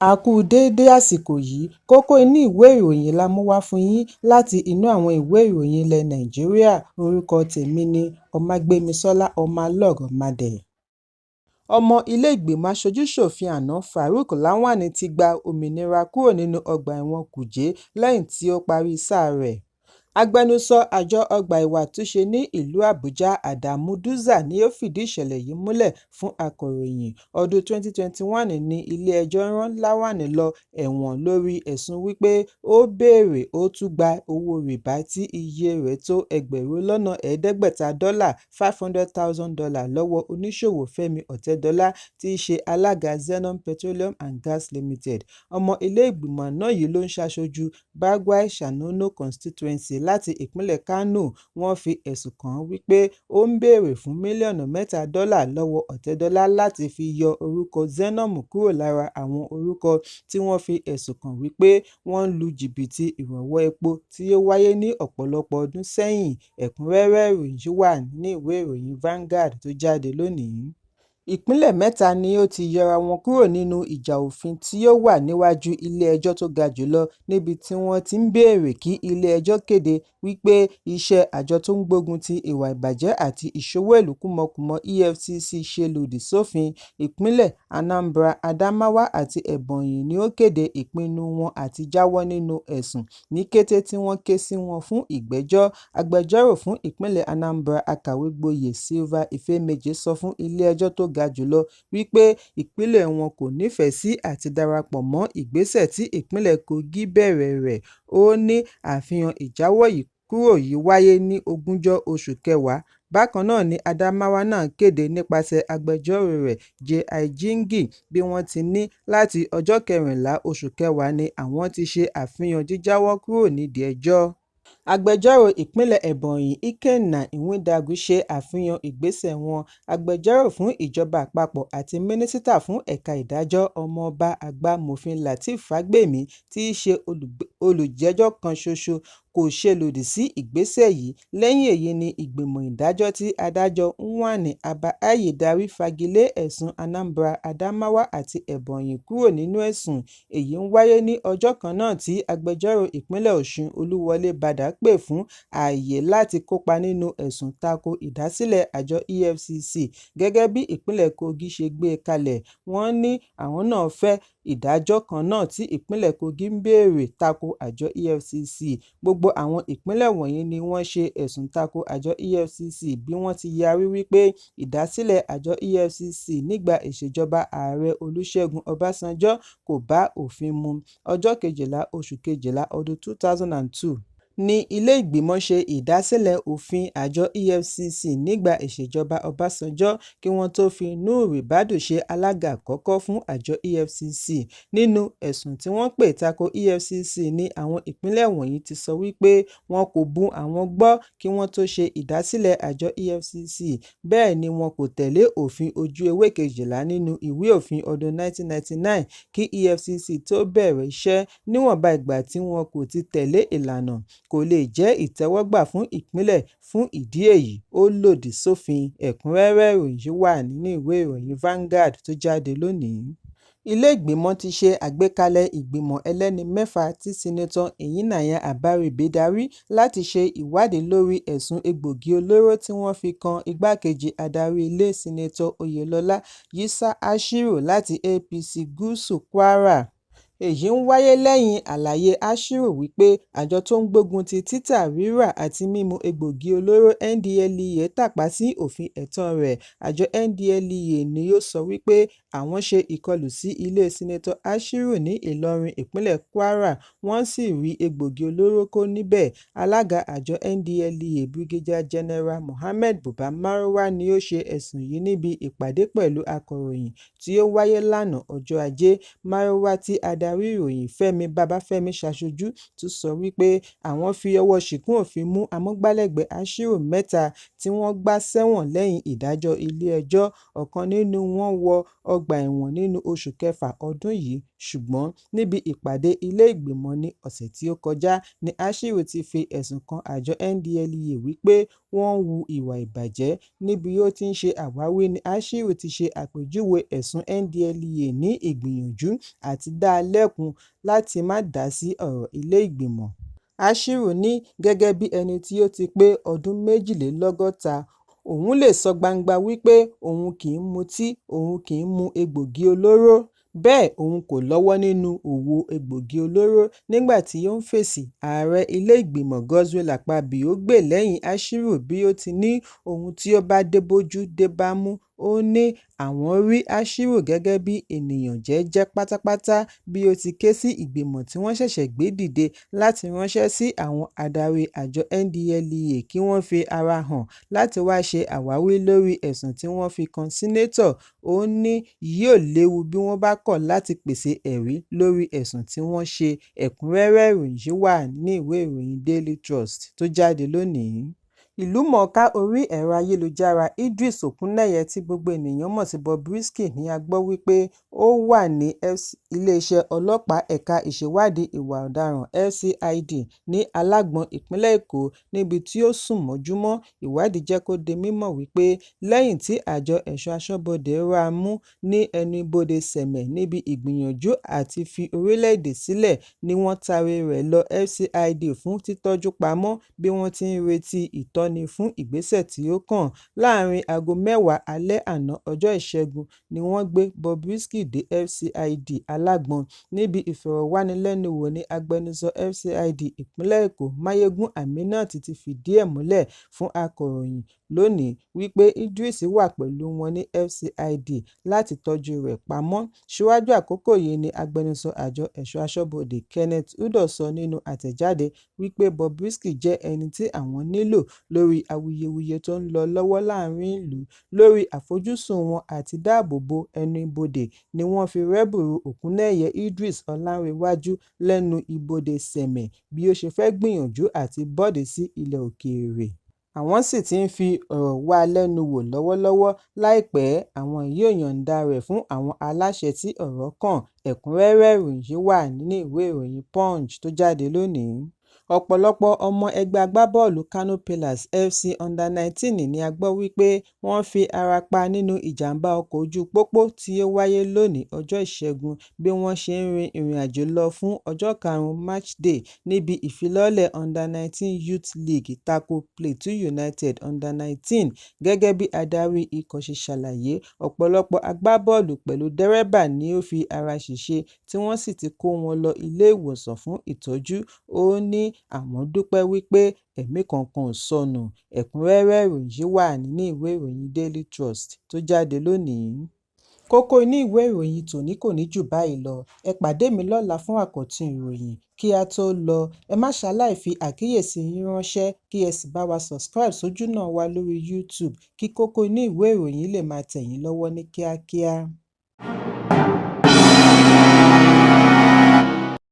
A kú déédé àsìkò yìí, kókó inú ìwé ìròyìn la mú wá fún yín láti inú àwọn ìwé ìròyìn ilẹ̀ Nàìjíríà. Orúkọ tèmi ni Ọmágbémisọ́lá Ọmọlọ́rọ̀mọdé. Ọmọ ilé ìgbìmọ̀ aṣojú-ṣòfin àná Farouk Lawan ti gba òmìnira kúrò nínú ọgbà ẹ̀wọ̀n Kùjé lẹ́yìn tí ó parí sáà rẹ̀. Agbẹnusọ àjọ ọgbà ìwà àtúnṣe ní ìlú Àbújá Adamu Duza ni ó fìdí ìṣẹ̀lẹ̀ yìí múlẹ̀ fún akọ̀ròyìn. Ọdún 2021 ní ilé-ẹjọ́ rán Lawan lọ ẹ̀wọ̀n lórí ẹ̀sùn wípé ó béèrè ó tún gba owó rìbá tí iye rẹ̀ tó $500,000 $500,000 lọ́wọ́ oníṣòwò Fẹ́mi Ọ̀tẹ́dọ́lá tí í ṣe alága Zenon Petroleum and Gas Limited. Ọmọ ilé ìgbìmọ̀ náà yìí ló ń ṣaṣojú Bargwai Shanono constituency láti ìpínlẹ̀ Kano. Wọ́n fi ẹ̀sùn kàn án wípé ó ń béèrè fún mílíọ̀nù $3 lọ́wọ́ Ọ̀tẹ́dọ́lá láti fi yọ orúkọ Zenom kúrò lára àwọn orúkọ tí wọ́n fi ẹ̀sùn kàn wípé wọ́n ń lu jìbìtì ìrànwọ́ epo tí ó wáyé ní ọ̀pọ̀lọpọ̀ ọdún sẹ́yìn. Ẹ̀kúnrẹ́rẹ́ ìròyìn wà ní ìwé ìròyìn Vanguard tó jáde lónìí. Ìpínlẹ̀ mẹ́ta ni ó ti yọra wọn kúrò nínú ìjà òfin tí ó wà níwájú ilé-ẹjọ́ tó ga jùlọ níbi tí wọ́n ti ń béèrè kí ilé-ẹjọ́ kéde wípé iṣẹ́ àjọ tó ń gbógun ti ìwà ìbàjẹ́ àti ìṣòwò ìlú kúmọkùmọ EFCC ṣe lòdì sófin. Ìpínlẹ̀ Anambra, Adamawa àti Ebonyi ni ó kéde ìpinnu wọn àti jáwọ́ nínú ẹ̀sùn ní kété tí wọ́n ké sí wọn fún ìgbẹ́jọ́. Agbẹjọ́rò fún ìpínlẹ̀ Anambra, akàwé-gboyè Silva Ifemeje sọ fún ilé-ẹjọ́ tó ga jùlọ wípé ìpínlẹ̀ wọn kò nífẹ̀ẹ́ sí àti darapọ̀ mọ́ ìgbésẹ̀ tí ìpínlẹ̀ Kogi bẹ̀rẹ̀ rẹ̀. Ó ní àfihàn ìjáwọ́ yìí kúrò yìí wáyé ní 20 oṣù kẹwàá. Bákan náà ni Adamawa náà kéde nípasẹ̀ agbẹjọ́rò rẹ̀ J.I. Jingi bí wọ́n ti ní láti ọjọ́ 14 oṣù kẹwàá ni àwọn ti ṣe àfihàn jíjáwọ́ kúrò nídìí ẹjọ́. Agbẹjọ́rò ìpínlẹ̀ Ebonyi Ikenna Iwuindagwu ṣe àfihàn ìgbésẹ̀ wọn. Agbẹjọ́rò fún ìjọba àpapọ̀ àti mínísítà fún ẹ̀ka ìdájọ́ Ọmọọba àgbà Mòfin Lateef Fagbemi tí í ṣe olùjẹ́jọ́ kan ṣoṣo kò ṣe lòdì sí ìgbésẹ̀ yìí. Lẹ́yìn èyí ni ìgbìmọ̀ ìdájọ́ tí adájọ́ Nwani Abaaye darí fagilé ẹ̀sùn Anambra, Adamawa àti Ebonyi kúrò nínú ẹ̀sùn. Èyí ń wáyé ní ọjọ́ kan náà tí agbẹjọ́rò ìpínlẹ̀ Ọ̀ṣun Olúwọlé Bàdà pè fún ààyè láti kópa nínú ẹ̀sùn tako ìdásílẹ̀ àjọ EFCC. Gẹ́gẹ́ bí ìpínlẹ̀ Kogi ṣe gbé e kalẹ̀, wọ́n ní àwọn náà fẹ́ ìdájọ́ kan náà tí ìpínlẹ̀ Kogi ń béèrè tako àjọ EFCC. Gbogbo àwọn ìpínlẹ̀ wọ̀nyí ni wọ́n ṣe ẹ̀sùn tako àjọ EFCC bí wọ́n ti yarí wípé ìdásílẹ̀ àjọ EFCC nígbà ìṣèjọba ààrẹ Olúṣẹ́gun Ọbásanjọ́ kò bá òfin mu. Ọjọ́ 12 oṣù kejìlá ọdún 2002 ní ilé ìgbìmọ̀ ṣe ìdásílẹ̀ òfin àjọ EFCC nígbà ìṣèjọba Ọbásanjọ́ kí wọ́n tó fi Nuhu Ribadu ṣe alága àkọ́kọ́ fún àjọ EFCC. Nínú ẹ̀sùn tí wọ́n pè tako EFCC ní àwọn ìpínlẹ̀ wọ̀nyí ti sọ wípé wọn kò bu àwọn gbọ́ kí wọ́n tó ṣe ìdásílẹ̀ àjọ EFCC. Bẹ́ẹ̀ ni wọn kò tẹ̀lé òfin ojú ewé 12 nínú ìwé òfin ọdún 1999 kí EFCC tó bẹ̀rẹ̀ iṣẹ́. Níwọ̀nba ìgbà tí wọn kò ti tẹ̀lé ìlànà kò lè jẹ́ ìtẹ́wọ́gbà fún ìpínlẹ̀. Fún ìdí èyí, ó lòdì sófin. Ẹ̀kúnrẹ́rẹ́ ìròyìn wà nínú ìwé ìròyìn Vanguard tó jáde lónìí. Ilé ìgbìmọ̀ ti ṣe àgbékalẹ̀ ìgbìmọ̀ ẹlẹ́ni 4 tí Sínátọ̀ Iyaniya Abaribe darí láti ṣe ìwádìí lórí ẹ̀sùn egbògi olóró tí wọ́n fi kan igbákejì adarí ilé Sínátọ̀ Oyèlọ́lá Yisa Ashiru láti APC Gúúsù Kwara. Èyí ń wáyé lẹ́yìn àlàyé Ashiru wípé àjọ tó ń gbógun ti títà, rírà àti mímu egbògi olóró NDLEA tàpá sí òfin ẹ̀tọ́ rẹ̀. Àjọ NDLEA ni ó sọ wípé àwọn ṣe ìkọlù sí ilé Sínátọ̀ Ashiru ní Ìlọrin, ìpínlẹ̀ Kwara, wọ́n sì rí egbògi olóró kó níbẹ̀. Alága àjọ NDLEA Brigadier General Mohammed Buba Marwa ni ó ṣe ẹ̀sùn yìí níbi ìpàdé pẹ̀lú akọ̀ròyìn tí ó wáyé lánàá ọjọ́ Ajé. Marwa tí adarí ìròyìn Fẹ́mi Babafẹ́mi ṣaṣojú tún sọ wípé àwọn fi ọwọ́ ṣìkún òfin mú amúgbálẹ́gbẹ̀ẹ́ Ashiru 3 tí wọ́n gbà sẹ́wọ̀n lẹ́yìn ìdájọ́ ilé-ẹjọ́. Ọ̀kan nínú wọn wọ ọgbà ẹ̀wọ̀n nínú oṣù kẹfà ọdún yìí, ṣùgbọ́n níbi ìpàdé ilé ìgbìmọ̀ ní ọ̀sẹ̀ tí ó kọjá ni Ashiru ti fi ẹ̀sùn kan àjọ NDLEA wípé wọ́n ń hu ìwà ìbàjẹ́. Níbi ó ti ń ṣe àwáwí ni Ashiru ti ṣe àpèjúwe ẹ̀sùn NDLEA ní ìgbìyànjú àti dá a lẹ́kun láti má dá sí ọ̀rọ̀ ilé ìgbìmọ̀. Ashiru ní gẹ́gẹ́ bí ẹni tí ó ti pé ọdún 62, òun lè sọ gbangba wípé òun kì í mutí, òun kì í mu egbògi olóró. Bẹ́ẹ̀ òun kò lọ́wọ́ nínú òwò egbògi olóró. Nígbà tí ó ń fèsì, ààrẹ ilé ìgbìmọ̀ Godswill Akpabio gbè lẹ́yìn Ashiru bí ó ti ní ohun tí ó bá dé bójú dé bámú. Ó ní àwọn rí Ashiru gẹ́gẹ́ bí ènìyàn jẹ́jẹ́ pátápátá bí ó ti ké sí ìgbìmọ̀ tí wọ́n ṣẹ̀ṣẹ̀ gbé dìde láti ránṣẹ́ sí àwọn adarí àjọ NDLEA kí wọ́n fi ara hàn láti wá ṣe àwáwí lórí ẹ̀sùn tí wọ́n fi kan sínétọ̀. Ó ní yóò léwu bí wọ́n bá kọ̀ láti pèsè ẹ̀rí lórí ẹ̀sùn tí wọ́n ṣe. Ẹ̀kúnrẹ́rẹ́ ìròyìn yìí wà ní ìwé ìròyìn Daily Trust tó jáde lónìí. Ìlúmọ̀ọ́ká orí ẹ̀rọ ayélujára Idris Okuneye tí gbogbo ènìyàn mọ̀ sí Bobrisky ni a gbọ́ wípé ó wà ní iléeṣẹ́ ọlọ́pàá ẹ̀ka ìṣèwádìí ìwà ọ̀daràn FCID ní Alágbọ̀n ìpínlẹ̀ Èkó níbi tí ó sùn mọ́júmọ́. Ìwádìí jẹ́ kó di mímọ̀ wípé lẹ́yìn tí àjọ ẹ̀ṣọ́ aṣọ́bodè rá a mú ní ẹnu ibodè Sẹ̀mẹ̀ níbi ìgbìyànjú àti fi orílẹ̀-èdè sílẹ̀ ni wọ́n taari rẹ̀ lọ FCID fún títọ́jú pamọ́ bí wọ́n ti ń retí ìtọ́ni fún ìgbésẹ̀ tí ó kàn. Láàárín aago 10 alẹ́ àná ọjọ́ Ìṣẹ́gun ni wọ́n gbé Bobrisky dé FCID Alágbọ̀n. Níbi ìfọ̀rọ̀wánilẹ́nuwò ní agbẹnusọ FCID ìpínlẹ̀ Èkó Máyégún Aminat ti fìdí ẹ̀ múlẹ̀ fún akọ̀ròyìn lónìí wípé Idris wà pẹ̀lú wọn ní FCID láti tọ́jú rẹ̀ pamọ́. Síwájú àkókò yìí ni agbẹnusọ àjọ ẹ̀ṣọ́ aṣọ́bodè Kenneth Udoh sọ nínú àtẹ̀jáde wípé Bobrisky jẹ́ ẹni tí àwọn nílò lórí awuyewuye tó ń lọ lọ́wọ́ láàrin ìlú lórí àfojúsùn wọn àti dáàbòbo ẹnu ibodè ni wọ́n fi rẹ́bùrú Okuneye Idris Ọlánrewájú lẹ́nu ibodè Sẹ̀mẹ̀ bí ó ṣe fẹ́ gbìyànjú àti bọ́ọ̀dì sí ilẹ̀ òkèèrè. Àwọn sì ti ń fi ọ̀rọ̀ wá lẹ́nu wò lọ́wọ́lọ́wọ́. Láìpẹ́ àwọn yóò yọ̀ǹda rẹ̀ fún àwọn aláṣẹ tí ọ̀rọ̀ kàn. Ẹ̀kúnrẹ́rẹ́ ìròyìn yìí wà nínú ìwé ìròyìn Punch tó jáde lónìí. Ọ̀pọ̀lọpọ̀ ọmọ ẹgbẹ́ agbábọ́ọ̀lù Kano Pillars FC Under-19 ni a gbọ́ wípé wọ́n fi ara pa nínú ìjàmbá ọkọ̀ ojú pópó tí ó wáyé lónìí ọjọ́ Ìṣẹ́gun bí wọ́n ṣe ń rin ìrìnàjò lọ fún ọjọ́ 5 Matchday níbi ìfilọ́lẹ̀ Under-19 Youth League tako Plateau United Under-19. Gẹ́gẹ́ bí adarí ikọ̀ ṣe ṣàlàyé, ọ̀pọ̀lọpọ̀ agbábọ́ọ̀lù pẹ̀lú dẹ́rẹ́bà ni ó fi ara ṣèṣe tí wọ́n sì ti kó wọn lọ ilé ìwòsàn fún ìtọ́jú. Ó ní àwọn dúpẹ́ wípé ẹ̀mí kankan ò sọnù. Ẹ̀kúnrẹ́rẹ́ ìròyìn yìí wà nínú ìwé ìròyìn Daily Trust tó jáde lónìí. Kókó inú ìwé ìròyìn tòní kò ní jù báyìí lọ. Ẹ pàdé mi lọ́la fún àkọ́tún ìròyìn. Kí a tó lọ, ẹ má ṣaláì fi àkíyèsí yín ránṣẹ́ kí ẹ sì bá wa subscribe sójú náà wa lórí YouTube kí kókó inú ìwé ìròyìn lè máa tẹ̀ yín lọ́wọ́ ní kíákíá.